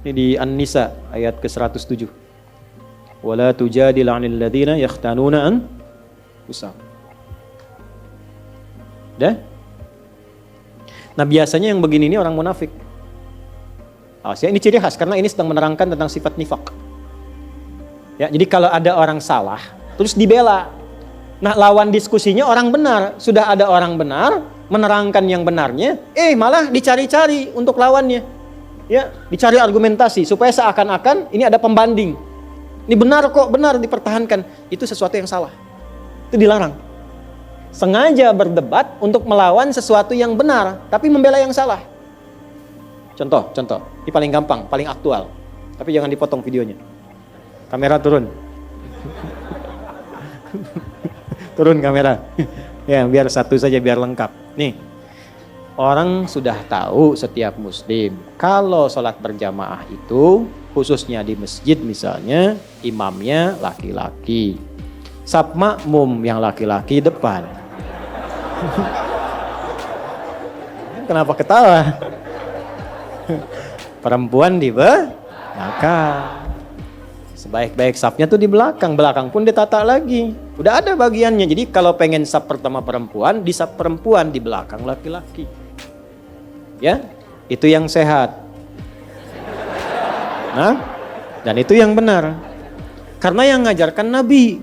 Ini di An-Nisa ayat ke-107. Wala tujadil 'anil ladzina yakhtanuna anfusahum. Dah? Nah, biasanya yang begini ini orang munafik. Ini ciri khas karena ini sedang menerangkan tentang sifat nifak. Ya, jadi kalau ada orang salah terus dibela. Nah, lawan diskusinya orang benar. Sudah ada orang benar menerangkan yang benarnya, malah dicari-cari untuk lawannya. Ya, dicari argumentasi supaya seakan-akan ini ada pembanding. Ini benar kok, benar dipertahankan. Itu sesuatu yang salah. Itu dilarang. Sengaja berdebat untuk melawan sesuatu yang benar, tapi membela yang salah. Contoh. Ini paling gampang, paling aktual. Tapi jangan dipotong videonya. Kamera turun. Turun kamera. Ya, biar satu saja, biar lengkap. Nih, orang sudah tahu setiap muslim, kalau sholat berjamaah itu, khususnya di masjid misalnya, imamnya laki-laki. Saf makmum yang laki-laki depan. Kenapa ketawa? Perempuan di belakang. Sebaik-baik safnya tuh di belakang pun ditata lagi. Udah ada bagiannya. Jadi kalau pengen saf pertama perempuan, di saf perempuan, di belakang laki-laki. Ya, itu yang sehat. Nah, dan itu yang benar. Karena yang ngajarkan Nabi.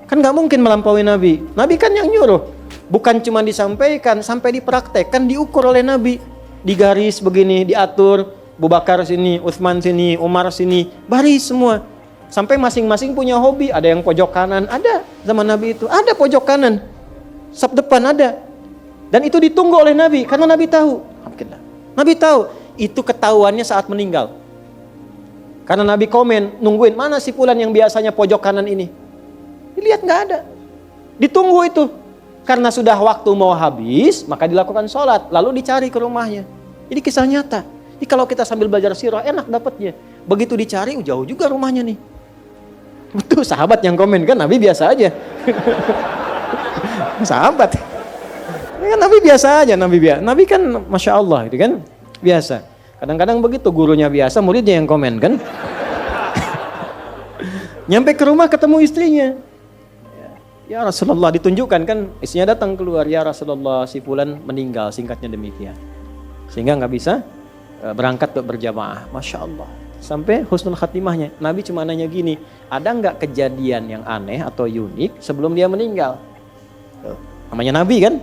Kan gak mungkin melampaui Nabi. Nabi kan yang nyuruh. Bukan cuma disampaikan, sampai dipraktekkan, diukur oleh Nabi. Digaris begini, diatur. Abu Bakar sini, Utsman sini, Umar sini. Baris semua. Sampai masing-masing punya hobi. Ada yang pojok kanan, ada zaman Nabi itu. Ada pojok kanan. Saf depan ada. Dan itu ditunggu oleh Nabi. Karena Nabi tahu. Nabi tahu. Itu ketahuannya saat meninggal. Karena Nabi komen, nungguin. Mana si fulan yang biasanya pojok kanan ini? Dilihat gak ada. Ditunggu itu. Karena sudah waktu mau habis, maka dilakukan sholat. Lalu dicari ke rumahnya. Jadi kisah nyata. Jadi kalau kita sambil belajar sirah, enak dapatnya. Begitu dicari, jauh juga rumahnya nih. Betul, sahabat yang komen kan, Nabi biasa aja. Sahabat. Kan Nabi biasa aja, Nabi kan Masya Allah, itu kan biasa. Kadang-kadang begitu, gurunya biasa, muridnya yang komen kan. Nyampe ke rumah ketemu istrinya. Ya Rasulullah, ditunjukkan kan, istrinya datang keluar, ya Rasulullah, si fulan meninggal, singkatnya demikian. Sehingga nggak bisa berangkat untuk berjamaah. Masya Allah. Sampai husnul khatimahnya. Nabi cuma nanya gini, ada nggak kejadian yang aneh atau unik sebelum dia meninggal? Tuh, namanya Nabi kan?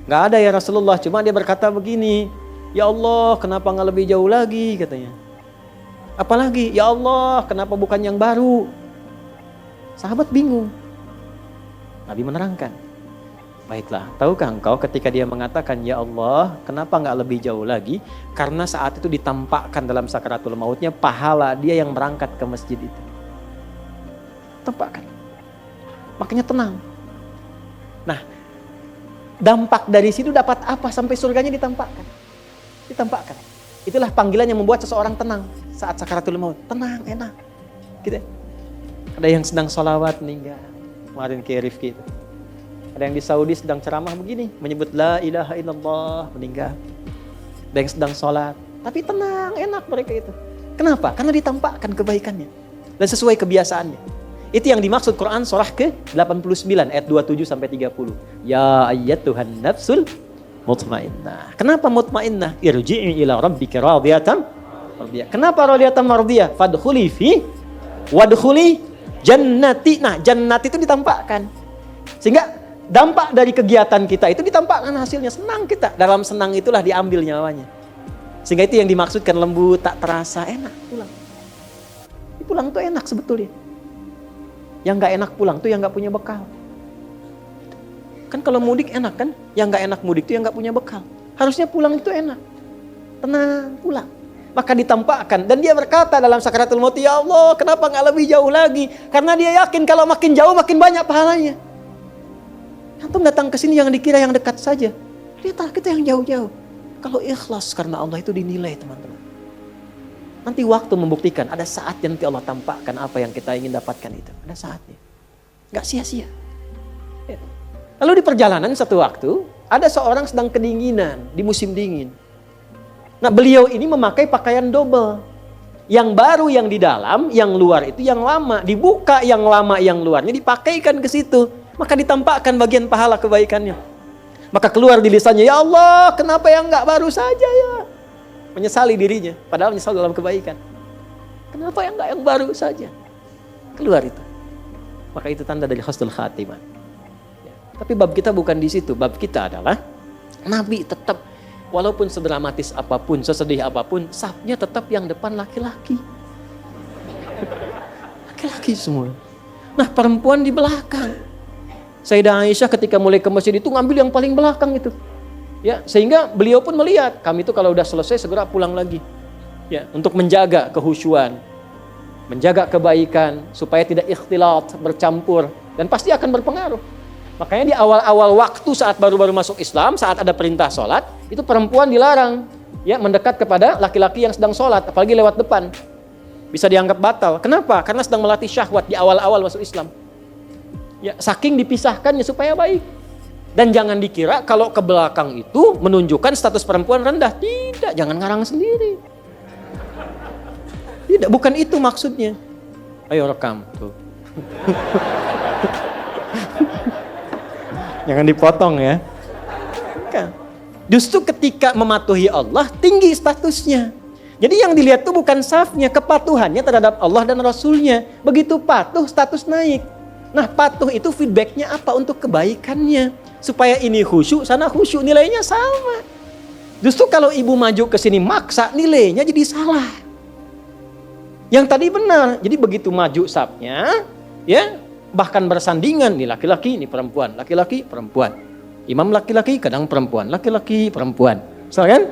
Nggak ada ya Rasulullah, cuma dia berkata begini, ya Allah kenapa nggak lebih jauh lagi katanya. Apalagi, ya Allah kenapa bukan yang baru? Sahabat bingung. Nabi menerangkan, baiklah, tahukah engkau ketika dia mengatakan ya Allah kenapa nggak lebih jauh lagi? Karena saat itu ditampakkan dalam sakaratul mautnya pahala dia yang berangkat ke masjid itu. Tampakkan. Makanya tenang. Nah, dampak dari situ dapat apa sampai surganya ditampakkan? Ditampakkan. Itulah panggilan yang membuat seseorang tenang saat sakaratul maut. Tenang, enak. Gitu. Ada yang sedang sholawat meninggal. Kemarin ke Rifki itu. Ada yang di Saudi sedang ceramah begini, menyebut la ilaha illallah, meninggal. Ada yang sedang sholat, tapi tenang, enak mereka itu. Kenapa? Karena ditampakkan kebaikannya dan sesuai kebiasaannya. Itu yang dimaksud Quran surah ke-89 ayat 27 sampai 30. Ya ayyatuhan nafsul mutmainnah. Kenapa mutmainnah? Irji'i ila rabbika radiyatan mardiyah. Kenapa radiyatan mardiyah? Fadkhuli fi wadkhuli jannati. Nah, jannati itu ditampakkan. Sehingga dampak dari kegiatan kita itu ditampakkan hasilnya. Senang kita. Dalam senang itulah diambil nyawanya. Sehingga itu yang dimaksudkan lembut, tak terasa, enak pulang. Pulang tuh enak sebetulnya. Yang gak enak pulang tuh yang gak punya bekal. Kan kalau mudik enak kan? Yang gak enak mudik tuh yang gak punya bekal. Harusnya pulang itu enak. Tenang, pulang. Maka ditampakkan. Dan dia berkata dalam sakaratul maut, ya Allah kenapa gak lebih jauh lagi? Karena dia yakin kalau makin jauh makin banyak pahalanya. Antum datang ke sini yang dikira yang dekat saja. Lihatlah kita yang jauh-jauh. Kalau ikhlas karena Allah itu dinilai teman-teman. Nanti waktu membuktikan. Ada saatnya nanti Allah tampakkan apa yang kita ingin dapatkan itu. Ada saatnya. Gak sia-sia. Ya. Lalu di perjalanan satu waktu. Ada seorang sedang kedinginan. Di musim dingin. Nah beliau ini memakai pakaian double. Yang baru yang di dalam, yang luar itu yang lama. Dibuka yang lama, yang luarnya dipakaikan ke situ. Maka ditampakkan bagian pahala kebaikannya. Maka keluar di lisannya, ya Allah, kenapa yang enggak baru saja ya? Menyesali dirinya, padahal menyesal dalam kebaikan. Kenapa yang enggak yang baru saja? Keluar itu. Maka itu tanda dari husnul khatimah. Ya. Tapi bab kita bukan di situ. Bab kita adalah Nabi tetap walaupun sedramatis apapun, sesedih apapun, safnya tetap yang depan laki-laki. Laki-laki semua. Nah, perempuan di belakang. Sayyidah Aisyah ketika mulai ke masjid itu ngambil yang paling belakang itu. Ya, sehingga beliau pun melihat, kami itu kalau udah selesai segera pulang lagi. Ya, untuk menjaga kehusyuan, menjaga kebaikan supaya tidak ikhtilat, bercampur, dan pasti akan berpengaruh. Makanya di awal-awal waktu saat baru-baru masuk Islam, saat ada perintah sholat, itu perempuan dilarang ya mendekat kepada laki-laki yang sedang sholat, apalagi lewat depan. Bisa dianggap batal. Kenapa? Karena sedang melatih syahwat di awal-awal masuk Islam. Ya, saking dipisahkannya supaya baik. Dan jangan dikira kalau ke belakang itu menunjukkan status perempuan rendah. Tidak, jangan ngarang sendiri. Tidak, bukan itu maksudnya. Ayo rekam tuh. Jangan dipotong ya. Bukan. Justru ketika mematuhi Allah tinggi statusnya. Jadi yang dilihat itu bukan safnya, kepatuhannya terhadap Allah dan Rasulnya. Begitu patuh status naik. Nah, patuh itu feedbacknya apa untuk kebaikannya. Supaya ini khusyuk, sana khusyuk, nilainya sama. Justru kalau ibu maju ke sini maksa, nilainya jadi salah. Yang tadi benar, jadi begitu maju safnya, ya bahkan bersandingan nih laki-laki, ini perempuan, laki-laki, perempuan. Imam laki-laki, kadang perempuan, laki-laki, perempuan. Soalnya kan?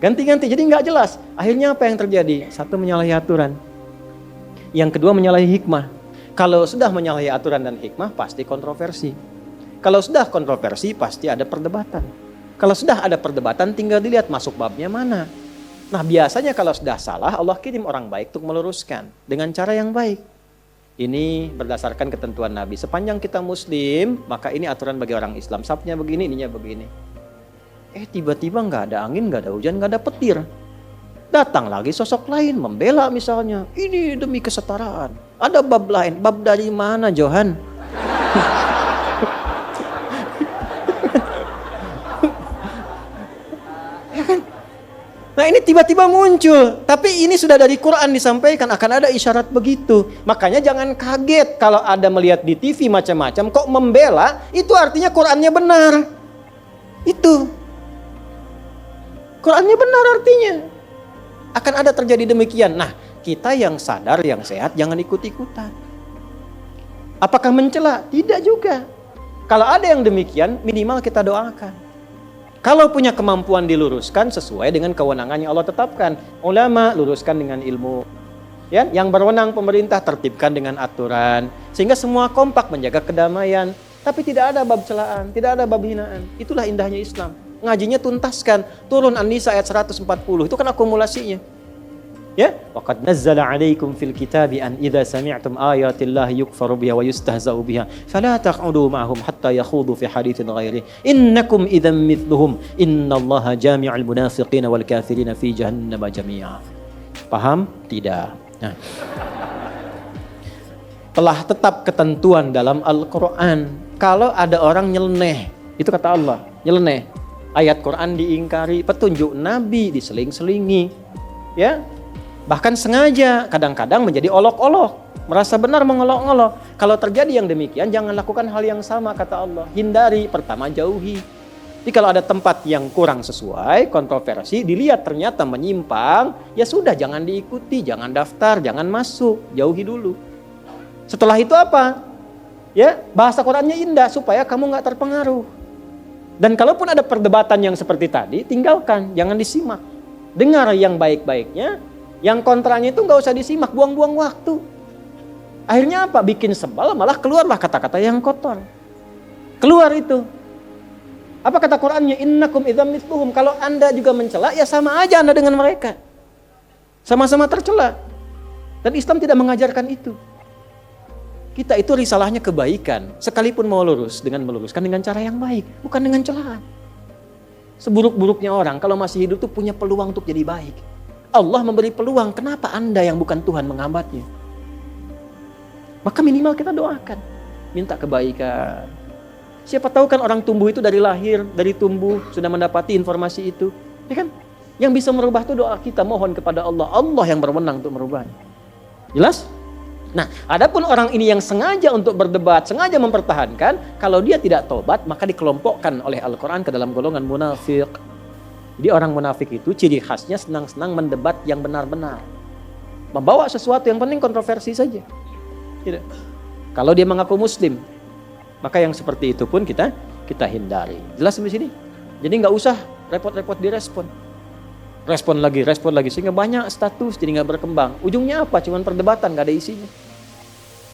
Ganti-ganti, jadi nggak jelas. Akhirnya apa yang terjadi? Satu, menyalahi aturan. Yang kedua, menyalahi hikmah. Kalau sudah menyalahi aturan dan hikmah, pasti kontroversi. Kalau sudah kontroversi, pasti ada perdebatan. Kalau sudah ada perdebatan, tinggal dilihat masuk babnya mana. Nah, biasanya kalau sudah salah, Allah kirim orang baik untuk meluruskan dengan cara yang baik. Ini berdasarkan ketentuan Nabi. Sepanjang kita Muslim, maka ini aturan bagi orang Islam. Safnya begini, ininya begini. Tiba-tiba nggak ada angin, nggak ada hujan, nggak ada petir. Datang lagi sosok lain, membela misalnya. Ini demi kesetaraan. Ada bab lain. Bab dari mana, Johan? Nah, ini tiba-tiba muncul, tapi ini sudah dari Quran disampaikan akan ada isyarat begitu. Makanya jangan kaget kalau ada melihat di TV macam-macam kok membela, itu artinya Qurannya benar. Itu. Qurannya benar artinya. Akan ada terjadi demikian. Nah, kita yang sadar, yang sehat jangan ikut-ikutan. Apakah mencela? Tidak juga. Kalau ada yang demikian, minimal kita doakan. Kalau punya kemampuan diluruskan sesuai dengan kewenangan yang Allah tetapkan. Ulama luruskan dengan ilmu. Ya, yang berwenang pemerintah tertibkan dengan aturan. Sehingga semua kompak menjaga kedamaian. Tapi tidak ada bab celaan, tidak ada bab hinaan. Itulah indahnya Islam. Ngajinya tuntaskan. Turun An-Nisa ayat 140. Itu kan akumulasinya. Ya, waqad nazzala 'alaikum fil kitabi an idza sami'tum ayatillahi yukfaru biha wa yustahza'u biha fala taq'udu ma'ahum hatta yakhudu fi haditsin ghairi innakum idzan mithluhum innallaha jami'ul munafiqina wal kafirina fi jahannam jami'a. Paham? Tidak. Nah. Telah tetap ketentuan dalam Al-Qur'an kalau ada orang nyeleneh, itu kata Allah, nyeleneh. Ayat Quran diingkari, petunjuk Nabi diseling-selingi. Ya? Bahkan sengaja, kadang-kadang menjadi olok-olok. Merasa benar mengolok-olok. Kalau terjadi yang demikian, jangan lakukan hal yang sama, kata Allah. Hindari, pertama jauhi. Jadi kalau ada tempat yang kurang sesuai, kontroversi, dilihat ternyata menyimpang, ya sudah jangan diikuti, jangan daftar, jangan masuk, jauhi dulu. Setelah itu apa? Ya, bahasa Qurannya indah supaya kamu nggak terpengaruh. Dan kalaupun ada perdebatan yang seperti tadi, tinggalkan, jangan disimak. Dengar yang baik-baiknya. Yang kontranya itu nggak usah disimak, buang-buang waktu. Akhirnya apa? Bikin sebal, malah keluarlah kata-kata yang kotor. Keluar itu. Apa kata Qurannya? Innakum idzam mithluhum. Kalau Anda juga mencela, ya sama aja Anda dengan mereka. Sama-sama tercela. Dan Islam tidak mengajarkan itu. Kita itu risalahnya kebaikan. Sekalipun mau lurus, dengan meluruskan dengan cara yang baik. Bukan dengan celaan. Seburuk-buruknya orang, kalau masih hidup tuh punya peluang untuk jadi baik. Allah memberi peluang, kenapa Anda yang bukan Tuhan menghambatnya? Maka minimal kita doakan, minta kebaikan. Siapa tahu kan orang tumbuh itu dari lahir, dari tumbuh sudah mendapati informasi itu, ya kan? Yang bisa merubah itu doa kita, mohon kepada Allah. Allah yang berwenang untuk merubahnya. Jelas? Nah, adapun orang ini yang sengaja untuk berdebat, sengaja mempertahankan, kalau dia tidak tobat, maka dikelompokkan oleh Al-Quran ke dalam golongan munafik. Jadi orang munafik itu ciri khasnya senang-senang mendebat yang benar-benar. Membawa sesuatu yang penting kontroversi saja. Tidak. Kalau dia mengaku muslim, maka yang seperti itu pun kita hindari. Jelas di sini? Jadi nggak usah repot-repot direspon. Respon lagi, sehingga banyak status jadi nggak berkembang. Ujungnya apa? Cuman perdebatan, nggak ada isinya.